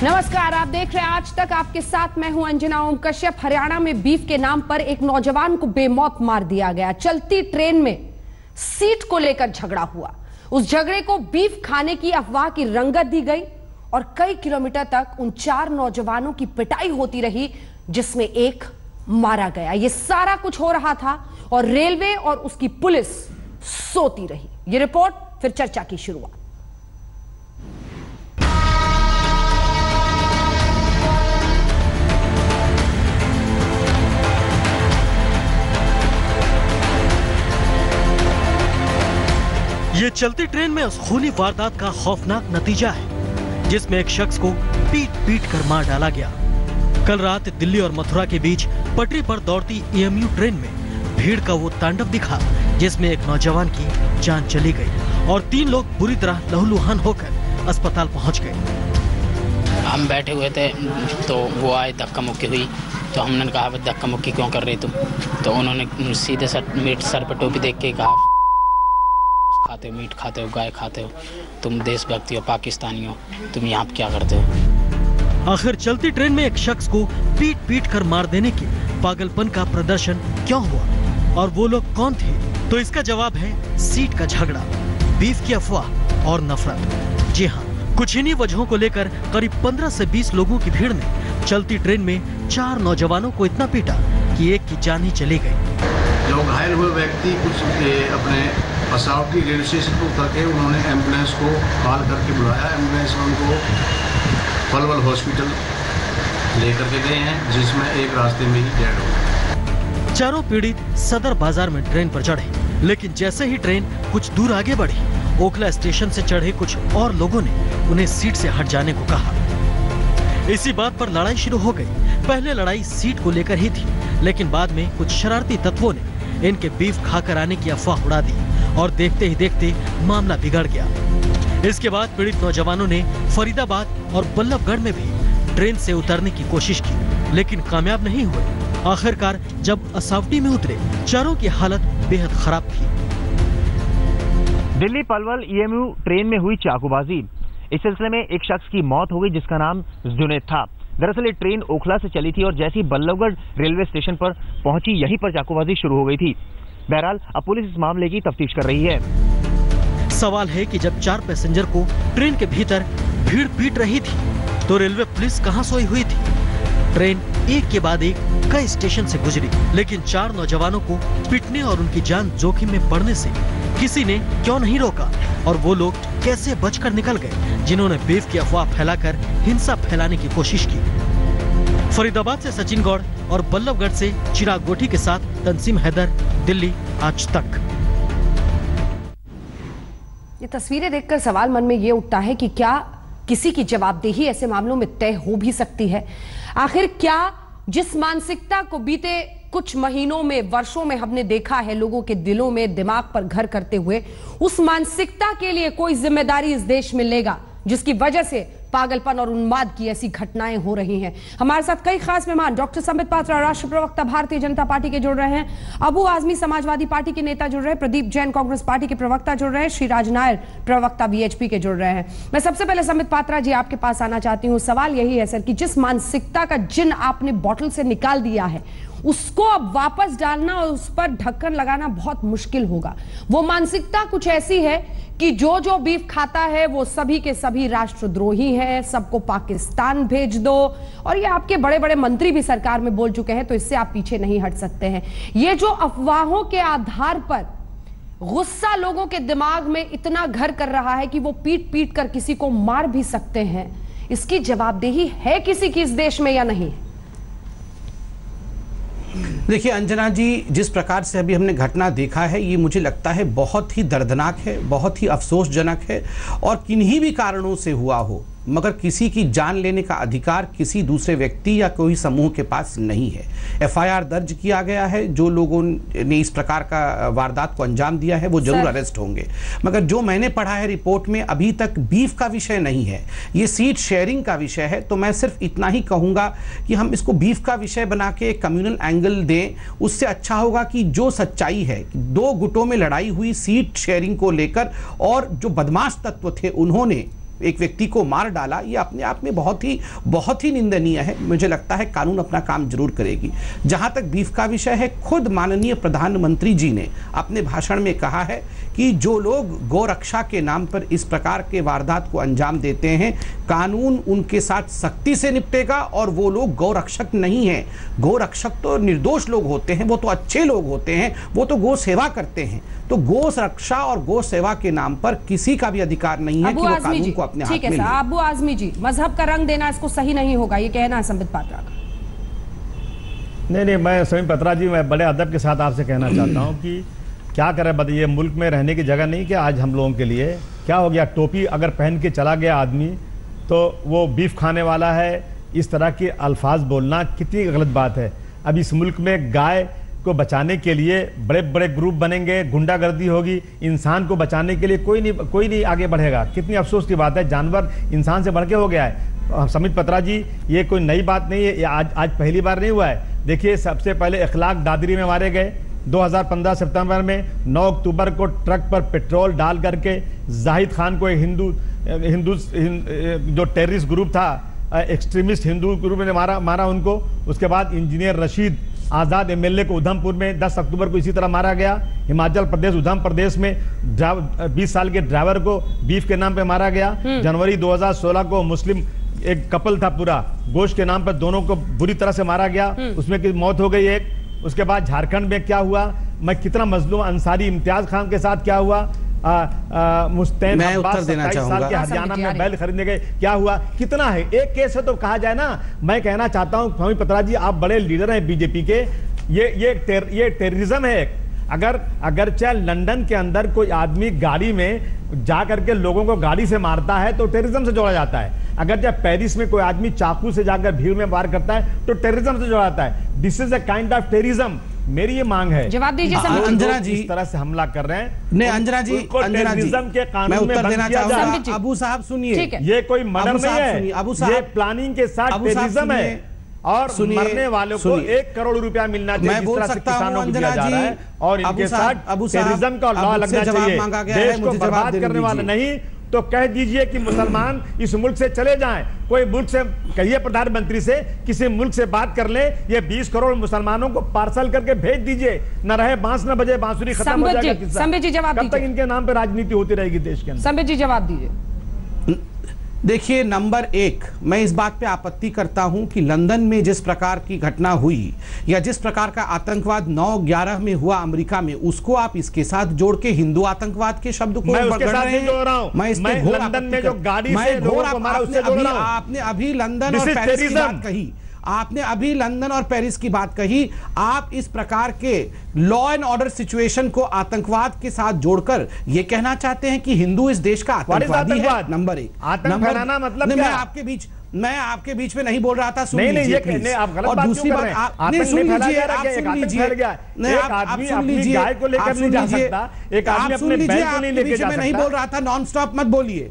नमस्कार, आप देख रहे हैं आज तक। आपके साथ मैं हूं अंजना ओम कश्यप। हरियाणा में बीफ के नाम पर एक नौजवान को बेमौत मार दिया गया। चलती ट्रेन में सीट को लेकर झगड़ा हुआ। उस झगड़े को बीफ खाने की अफवाह की रंगत दी गई और कई किलोमीटर तक उन 4 नौजवानों की पिटाई होती रही, जिसमें एक मारा गया। यह सारा कुछ हो रहा था और रेलवे और उसकी पुलिस सोती रही। यह रिपोर्ट, फिर चर्चा की शुरुआत। ये चलती ट्रेन में उस खूनी वारदात का खौफनाक नतीजा है जिसमें एक शख्स को पीट कर मार डाला गया। कल रात दिल्ली और मथुरा के बीच पटरी पर दौड़ती EMU ट्रेन में भीड़ का वो तांडव दिखा जिसमें एक नौजवान की जान चली गई और 3 लोग बुरी तरह लहूलुहान होकर अस्पताल पहुंच गए। हम बैठे हुए थे तो वो आए, धक्का मुक्की हुई तो हमने कहा धक्का मुक्की क्यों कर रही तुम? तो उन्होंने सीधे सर पर टोपी देख के कहा, खाते हो मीट, खाते हो गाय, खाते हो, तुम देशभक्ति हो, पाकिस्तानी हो, तुम यहाँ क्या करते हो? आखिर चलती ट्रेन में एक शख्स को पीट कर मार देने के पागलपन का प्रदर्शन क्यों हुआ और वो लोग कौन थे? तो इसका जवाब है सीट का झगड़ा, बीफ की अफवाह और नफरत। जी हाँ, कुछ इन्हीं वजहों को लेकर करीब 15 से 20 लोगों की भीड़ ने चलती ट्रेन में 4 नौजवानों को इतना पीटा कि एक की जान ही चली गई। जो घायल हुए व्यक्ति कुछ अपने पसावटी रेलवे स्टेशन पर उतर के उन्होंने एम्बुलेंस को कॉल करके बुलाया। एम्बुलेंस में उनको पलवल हॉस्पिटल लेकर के गए हैं, जिसमें एक रास्ते में ही डेड हो गया। चारों पीड़ित सदर बाजार में ट्रेन पर चढ़े, लेकिन जैसे ही ट्रेन कुछ दूर आगे बढ़ी, ओखला स्टेशन से चढ़े कुछ और लोगों ने उन्हें सीट से हट जाने को कहा। इसी बात पर लड़ाई शुरू हो गई। पहले लड़ाई सीट को लेकर ही थी, लेकिन बाद में कुछ शरारती तत्वों ने इनके बीफ खाकर आने की अफवाह उड़ा दी और देखते ही देखते मामला बिगड़ गया। इसके बाद पीड़ित नौजवानों ने फरीदाबाद और बल्लभगढ़ में भी ट्रेन से उतरने की कोशिश की, लेकिन कामयाब नहीं हुए। आखिरकार जब असावटी में उतरे, चारों की हालत बेहद खराब थी। दिल्ली पलवल EMU ट्रेन में हुई चाकूबाजी। इस सिलसिले में एक शख्स की मौत हो गई जिसका नाम जुनैद था। दरअसल ये ट्रेन ओखला से चली थी और जैसे ही बल्लभगढ़ रेलवे स्टेशन पर पहुंची, यहीं पर चाकूबाजी शुरू हो गई थी। बहरहाल अब पुलिस इस मामले की तफ्तीश कर रही है। सवाल है कि जब 4 पैसेंजर को ट्रेन के भीतर भीड़ पीट रही थी तो रेलवे पुलिस कहां सोई हुई थी? ट्रेन एक के बाद एक कई स्टेशन से गुजरी, लेकिन 4 नौजवानों को पीटने और उनकी जान जोखिम में पड़ने से किसी ने क्यों नहीं रोका? और वो लोग कैसे बचकर निकल गए जिन्होंने बीफ की अफवाह फैलाकर हिंसा फैलाने की कोशिश की? फरीदाबाद से सचिन गौड़ और बल्लभगढ़ से चिराग गोठी के साथ तंसीम हैदर, दिल्ली आज तक। ये तस्वीरें देखकर सवाल मन में ये उठता है कि क्या किसी की जवाबदेही ऐसे मामलों में तय हो भी सकती है? आखिर क्या जिस मानसिकता को बीते कुछ महीनों में, वर्षों में हमने देखा है लोगों के दिलों में, दिमाग पर घर करते हुए, उस मानसिकता के लिए कोई जिम्मेदारी इस देश में लेगा जिसकी वजह से पागलपन और उन्माद की ऐसी घटनाएं हो रही हैं? हमारे साथ कई खास मेहमान, डॉक्टर संबित पात्रा, राष्ट्रीय प्रवक्ता भारतीय जनता पार्टी के जुड़ रहे हैं, अबू आजमी समाजवादी पार्टी के नेता जुड़ रहे हैं, प्रदीप जैन कांग्रेस पार्टी के प्रवक्ता जुड़ रहे हैं, श्रीराज नायर प्रवक्ता BHP के जुड़ रहे हैं। मैं सबसे पहले संबित पात्रा जी आपके पास आना चाहती हूँ। सवाल यही है सर कि जिस मानसिकता का जिन आपने बॉटल से निकाल दिया है, उसको अब वापस डालना और उस पर ढक्कन लगाना बहुत मुश्किल होगा। वो मानसिकता कुछ ऐसी है कि जो बीफ खाता है वो सभी के सभी राष्ट्रद्रोही हैं, सबको पाकिस्तान भेज दो, और ये आपके बड़े बड़े मंत्री भी सरकार में बोल चुके हैं, तो इससे आप पीछे नहीं हट सकते हैं। ये जो अफवाहों के आधार पर गुस्सा लोगों के दिमाग में इतना घर कर रहा है कि वो पीट कर किसी को मार भी सकते हैं, इसकी जवाबदेही है किसी की इस देश में या नहीं? देखिए अंजना जी, जिस प्रकार से अभी हमने घटना देखा है, ये मुझे लगता है बहुत ही दर्दनाक है, बहुत ही अफसोसजनक है, और किन्हीं भी कारणों से हुआ हो, मगर किसी की जान लेने का अधिकार किसी दूसरे व्यक्ति या कोई समूह के पास नहीं है। FIR दर्ज किया गया है, जो लोगों ने इस प्रकार का वारदात को अंजाम दिया है वो जरूर अरेस्ट होंगे। मगर जो मैंने पढ़ा है रिपोर्ट में, अभी तक बीफ का विषय नहीं है, ये सीट शेयरिंग का विषय है। तो मैं सिर्फ इतना ही कहूँगा कि हम इसको बीफ का विषय बना के कम्युनल एंगल दें, उससे अच्छा होगा कि जो सच्चाई है, 2 गुटों में लड़ाई हुई सीट शेयरिंग को लेकर, और जो बदमाश तत्व थे उन्होंने एक व्यक्ति को मार डाला, ये अपने आप में बहुत ही निंदनीय है। मुझे लगता है कानून अपना काम जरूर करेगी। जहां तक बीफ का विषय है, खुद माननीय प्रधानमंत्री जी ने अपने भाषण में कहा है कि जो लोग गौरक्षा के नाम पर इस प्रकार के वारदात को अंजाम देते हैं, कानून उनके साथ सख्ती से निपटेगा और वो लोग गौरक्षक नहीं हैं। गौरक्षक तो निर्दोष लोग होते हैं, वो तो अच्छे लोग होते हैं, वो तो गौ सेवा करते हैं। तो गौ रक्षा और गौ सेवा के नाम पर किसी का भी अधिकार नहीं है कि वो कानून को अपने हाथ में ले। ठीक है सर, अबू आजमी जी, मजहब का रंग देना इसको सही नहीं होगा, ये कहना है संबित पात्रा का। नहीं, मैं संबित पात्रा जी, मैं बड़े अदब के साथ आपसे कहना चाहता हूँ कि क्या करें, बताइए, मुल्क में रहने की जगह नहीं कि आज हम लोगों के लिए क्या हो गया, टोपी अगर पहन के चला गया आदमी तो वो बीफ खाने वाला है, इस तरह के अल्फाज बोलना कितनी गलत बात है। अब इस मुल्क में गाय को बचाने के लिए बड़े बड़े ग्रुप बनेंगे, गुंडागर्दी होगी, इंसान को बचाने के लिए कोई नहीं आगे बढ़ेगा। कितनी अफसोस की बात है, जानवर इंसान से बढ़ के हो गया है। संबित पात्रा जी, ये कोई नई बात नहीं है, ये आज पहली बार नहीं हुआ है। देखिए, सबसे पहले इखलाक दादरी में मारे गए 2015 सितंबर में। 9 अक्टूबर को ट्रक पर पेट्रोल डाल करके जाहिद खान को एक हिंदू जो टेररिस्ट ग्रुप था, एक्सट्रीमिस्ट हिंदू ग्रुप ने मारा उनको। उसके बाद इंजीनियर रशीद आज़ाद एमएलए को उधमपुर में 10 अक्टूबर को इसी तरह मारा गया। हिमाचल प्रदेश उधम प्रदेश में 20 साल के ड्राइवर को बीफ के नाम पे मारा गया। जनवरी 2016 को मुस्लिम एक कपल था, पूरा गोश्त के नाम पर दोनों को बुरी तरह से मारा गया, उसमें की मौत हो गई एक। उसके बाद झारखंड में क्या हुआ, मैं कितना मजलूम अंसारी इम्तियाज खान के साथ क्या हुआ, मुस्तैन मैं उत्तर देना चाहूंगा। हरियाणा में बैल खरीदने गए, क्या हुआ, कितना है एक केस है तो कहा जाए ना। मैं कहना चाहता हूं स्वामी पत्रा जी, आप बड़े लीडर हैं बीजेपी के, ये टेररिज्म है। अगर चाहे लंदन के अंदर कोई आदमी गाड़ी में जा करके लोगों को गाड़ी से मारता है तो टेररिज्म से जोड़ा जाता है। अगर चाहे पेरिस में कोई आदमी चाकू से जाकर भीड़ में वार करता है तो टेररिज्म से जोड़ा जाता है। This is a kind of terrorism. मेरी ये मांग है, जवाब दीजिए। अंजना जी इस तरह से हमला कर रहे हैं, नहीं अंजना जी, टेररिज्म के कानून मैं उत्तर देना चाहूंगा। जाए। अबू साहब सुनिए, ये कोई मर्डर नहीं है, अबू साहब, ये प्लानिंग के साथ टेररिज्म है और मरने वालों को 1 करोड़ रुपया मिलना चाहिए। मैं बोल सकता हूं अंजना जी, और इनके साथ टेररिज्म का लॉ लगना चाहिए। देश को बर्बाद करने वाला नहीं तो कह दीजिए कि मुसलमान इस मुल्क से चले जाएं। कोई मुल्क से कहिए, प्रधानमंत्री से किसी मुल्क से बात कर ले, ये 20 करोड़ मुसलमानों को पार्सल करके भेज दीजिए, न रहे बांस न बजे बांसुरी, खत्म हो जाएगा। संबित जी जवाब दीजिए। कब तक इनके नाम पे राजनीति होती रहेगी देश के अंदर? संबित जी जवाब दीजिए। देखिए, नंबर 1, मैं इस बात पे आपत्ति करता हूं कि लंदन में जिस प्रकार की घटना हुई या जिस प्रकार का आतंकवाद 9/11 में हुआ अमेरिका में, उसको आप इसके साथ जोड़ के हिंदू आतंकवाद के शब्द को मैं उसके साथ नहीं जोड़ रहा हूं। मैं इसमें घोर लंदन में जो गाड़ी से लोगों को मारा उससे जोड़ रहा हूं। आपने अभी लंदन और पेरिस की बात कही, आपने अभी लंदन और पेरिस की बात कही। आप इस प्रकार के लॉ एंड ऑर्डर सिचुएशन को आतंकवाद के साथ जोड़कर ये कहना चाहते हैं कि हिंदू इस देश का आतंकवादी है। नंबर 1, आतंक फैलाना मतलब क्या? मैं आपके बीच में नहीं बोल रहा था, सुन नहीं, लीजिए नहीं, आप गलत बात क्यों कर रहे हैं? आपने सुन लीजिए, आप सुन लीजिए, एक आदमी अपनी गाय को लेकर नहीं जा सकता, एक आदमी अपने बैल को नहीं लेकर जा सकता। मैं नहीं बोल रहा था, नॉन स्टॉप मत बोलिए।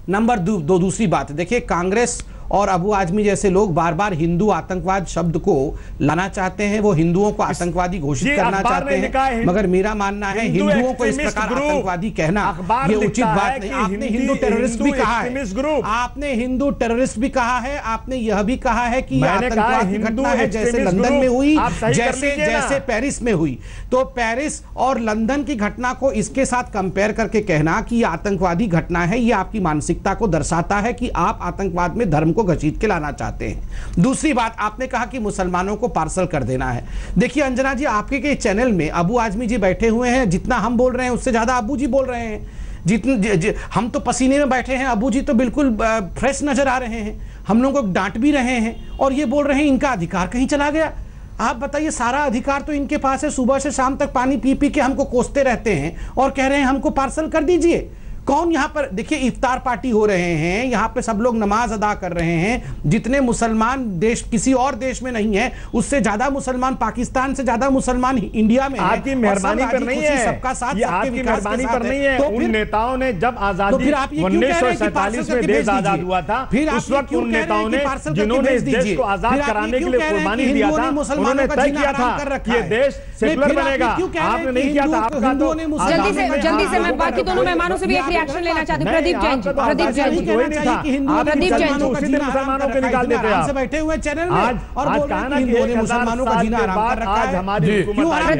नंबर 2, दूसरी बात, देखिए, कांग्रेस और अबू आजमी जैसे लोग बार बार हिंदू आतंकवाद शब्द को लाना चाहते हैं, वो हिंदुओं को आतंकवादी घोषित करना चाहते हैं, मगर मेरा मानना है हिंदुओं को इस प्रकार आतंकवादी कहना ये उचित बात नहीं। आपने हिंदू टेररिस्ट भी कहा है, आपने हिंदू टेररिस्ट भी कहा है, आपने यह भी कहा है कि यह आतंकवाद की घटना है, जैसे लंदन में हुई, जैसे पेरिस में हुई। तो पेरिस और लंदन की घटना को इसके साथ कंपेयर करके कहना कि यह आतंकवादी घटना है, यह आपकी मानसिकता को दर्शाता है कि आप आतंकवाद में धर्म को घसीट के लाना चाहते हैं। दूसरी बात, आपने कहा कि मुसलमानों को पार्सल कर देना है। देखिए अंजना जी, आपके के चैनल में अबू आजमी जी बैठे हुए हैं, जितना हम बोल रहे हैं उससे ज्यादा अबू जी बोल रहे हैं। जितने हम तो पसीने में बैठे हैं, अबू जी तो बिल्कुल फ्रेश नजर आ रहे हैं, हम लोगों को डांट भी रहे हैं और ये बोल रहे हैं इनका अधिकार कहीं चला गया। आप बताइए, सारा अधिकार तो इनके पास है, सुबह से शाम तक पानी पी पी के हमको कोसते रहते हैं और कह रहे हैं हमको पार्सल कर दीजिए। कौन यहाँ पर, देखिए इफ्तार पार्टी हो रहे हैं, यहाँ पे सब लोग नमाज अदा कर रहे हैं, जितने मुसलमान देश किसी और देश में नहीं है, उससे ज्यादा मुसलमान पाकिस्तान से ज्यादा मुसलमान इंडिया में है। आपकी मेहरबानी पर नहीं है, सबका साथ, आपकी मेहरबानी पर नहीं है। उन नेताओं ने जब आजादी 1947 में देश आजाद हुआ था, उस वक्त उन नेताओं ने जिन्होंने इस देश को आजाद कराने के लिए कुर्बानी दिया था, उन्होंने तय किया था कि ये देश सेकुलर बनेगा। आपने नहीं किया था। आपका जल्दी से मैं बाकी दोनों मेहमानों से भी एक रिएक्शन लेना चाहती हूँ। प्रदीप जैन जी, प्रदीप जैन जी, प्रदीप जैन जी, मुसलमानों को निकाल देते हैं, बैठे हुए चैनल में आज और बोल रहे हैं कि हिंदुओं ने मुसलमानों का जीना हराम कर रखा है। हमारी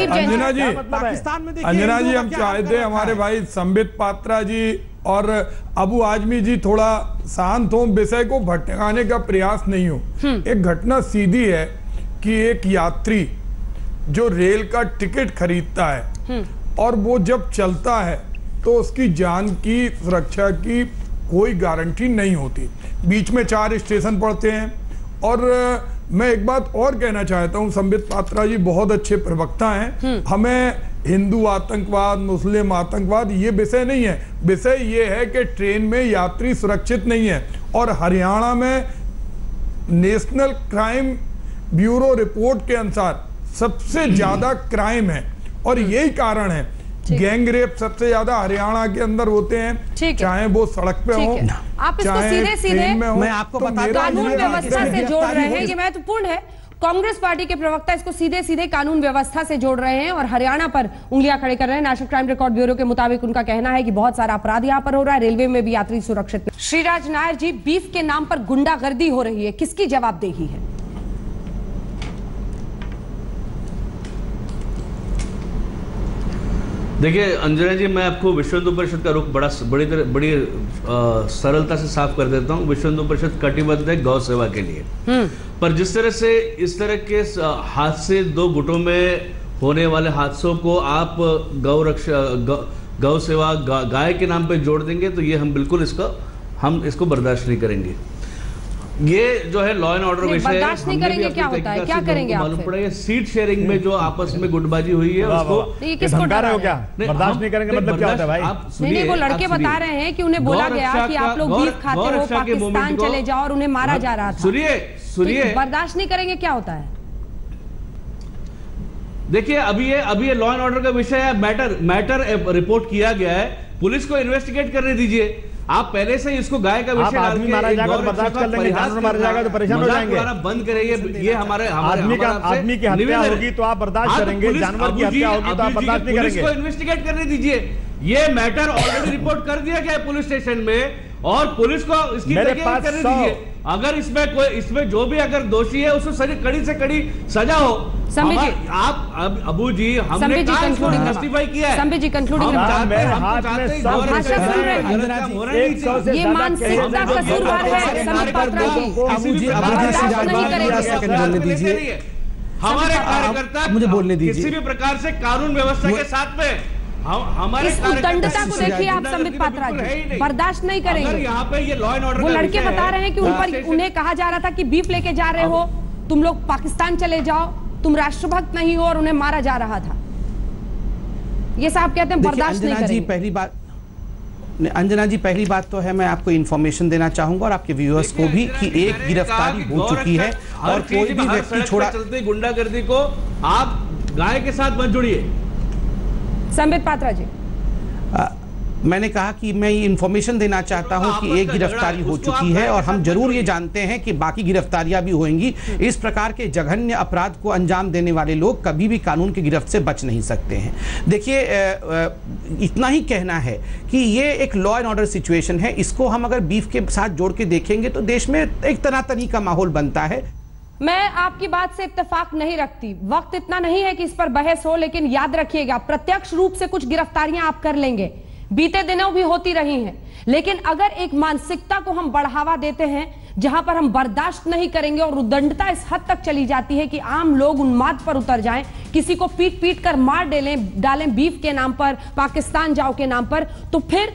अंजना जी, पाकिस्तान में देखिए, अंजना जी, हम चाहते हैं हमारे भाई संबित पात्रा जी और अबू आजमी जी थोड़ा शांत हो, विषय को भटकाने का प्रयास नहीं हो। एक घटना सीधी है कि एक यात्री जो रेल का टिकट खरीदता है और वो जब चलता है तो उसकी जान की सुरक्षा की कोई गारंटी नहीं होती। बीच में 4 स्टेशन पड़ते हैं। और मैं एक बात और कहना चाहता हूं, संबित पात्रा जी बहुत अच्छे प्रवक्ता हैं। हमें हिंदू आतंकवाद, मुस्लिम आतंकवाद ये विषय नहीं है। विषय ये है कि ट्रेन में यात्री सुरक्षित नहीं है। और हरियाणा में नेशनल क्राइम ब्यूरो रिपोर्ट के अनुसार सबसे ज्यादा क्राइम है और यही कारण है। गैंग रेप सबसे ज्यादा हरियाणा के अंदर होते हैं, चाहे वो सड़क पे हो, आप इसको सीधे सीधे मैं आपको बता कानून व्यवस्था से जोड़ रहे हैं, ये महत्वपूर्ण है। कांग्रेस पार्टी के प्रवक्ता इसको सीधे सीधे कानून व्यवस्था से जोड़ रहे हैं और हरियाणा पर उंगलियां खड़े कर रहे हैं। नेशनल क्राइम रिकॉर्ड ब्यूरो के मुताबिक उनका कहना है कि बहुत सारा अपराध यहां पर हो रहा है, रेलवे में भी यात्री सुरक्षित। श्रीराज नायर जी, बीफ के नाम पर गुंडागर्दी हो रही है, किसकी जवाबदेही है? देखिए अंजना जी, मैं आपको विश्व हिंदू परिषद का रुख बड़ी सरलता से साफ कर देता हूँ। विश्व हिंदू परिषद कटिबद्ध है गौ सेवा के लिए, पर जिस तरह से इस तरह के हादसे 2 गुटों में होने वाले हादसों को आप गौ सेवा गाय के नाम पे जोड़ देंगे तो ये हम इसको बर्दाश्त नहीं करेंगे। ये जो है लॉ एंड ऑर्डर विषय बर्दाश्त नहीं करेंगे, क्या होता है, क्या करेंगे आप? मालूम पड़ा ये सीट शेयरिंग में जो आपस में गुटबाजी हुई है उसको किसको डरा हो क्या बर्दाश्त नहीं करेंगे मतलब क्या होता है भाई? नहीं, वो लड़के बता रहे हैं कि उन्हें बोला गया कि आप लोग बीफ खाते हो, पाकिस्तान चले जाओ, और उन्हें मारा जा रहा था। सुनिए, बर्दाश्त नहीं करेंगे क्या होता है? देखिए अभी ये लॉ एंड ऑर्डर का विषय है। मैटर रिपोर्ट किया गया है, पुलिस को इन्वेस्टिगेट करने दीजिए। आप पहले से इसको गाय का विषय आदमी मारा जाएगा तो बर्दाश्त कर लेंगे, जानवर मारा जाएगा तो परेशान हो जाएंगे। बंद करें, ये हमारे आदमी की हत्या होगी तो आप बर्दाश्त करेंगे, जानवर की हत्या होगी तो आप बर्दाश्त नहीं करेंगे। पुलिस को इन्वेस्टिगेट करने दीजिए। ये मैटर ऑलरेडी रिपोर्ट कर दिया गया है पुलिस स्टेशन में और पुलिस को इसकी तहकीकात करने दीजिए। अगर इसमें जो भी अगर दोषी है उसको कड़ी से कड़ी सजा हो। आप अबू जी, हमने जस्टिफाई किया है। संबित जी कंक्लूडिंग, ये मानसिकता कसूरवार है संबित पात्रा जी। हमारे कार्यकर्ता मुझे बोलने दीजिए, किसी भी प्रकार से कानून व्यवस्था के साथ में हमारे इस उद्दंडता को देखिए आप संबित पात्रा जी, बर्दाश्त नहीं करेंगे। यहाँ पे ये लॉ एंड ऑर्डर वो लड़के बता रहे हैं कि उन्हें कहा जा रहा था कि बीफ लेके जा रहे हो, तुम लोग पाकिस्तान चले जाओ, तुम राष्ट्रभक्त नहीं हो, और उन्हें मारा जा रहा था। ये साहब कहते हैं बर्दाश्त नहीं करेंगे। अंजना जी, पहली बात तो है मैं आपको इंफॉर्मेशन देना चाहूंगा और आपके व्यूअर्स को भी कि एक गिरफ्तारी हो चुकी है और कोई भी व्यक्ति छोड़ा चलते गुंडागर्दी को आप गाय के साथ मत जोड़िए। संबित पात्रा जी, मैंने कहा कि मैं ये इंफॉर्मेशन देना चाहता हूं कि एक गिरफ्तारी हो चुकी है और हम जरूर ये जानते हैं कि बाकी गिरफ्तारियां भी होंगी। इस प्रकार के जघन्य अपराध को अंजाम देने वाले लोग कभी भी कानून की गिरफ्त से बच नहीं सकते हैं। देखिए, इतना ही कहना है कि ये एक लॉ एंड ऑर्डर सिचुएशन है। इसको हम अगर बीफ के साथ जोड़ के देखेंगे तो देश में एक तनातनी का माहौल बनता है। मैं आपकी बात से इत्तेफाक नहीं रखती, वक्त इतना नहीं है कि इस पर बहस हो, लेकिन याद रखिएगा प्रत्यक्ष रूप से कुछ गिरफ्तारियां आप कर लेंगे, बीते दिनों भी होती रही हैं, लेकिन अगर एक मानसिकता को हम बढ़ावा देते हैं जहां पर हम बर्दाश्त नहीं करेंगे और उद्दंडता इस हद तक चली जाती है कि आम लोग उन्माद पर उतर जाएं, किसी को पीट पीट कर मार डालें बीफ के नाम पर, पाकिस्तान जाओ के नाम पर, तो फिर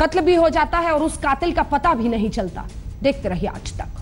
कत्ल भी हो जाता है और उस कातिल का पता भी नहीं चलता। देखते रहिए आज तक।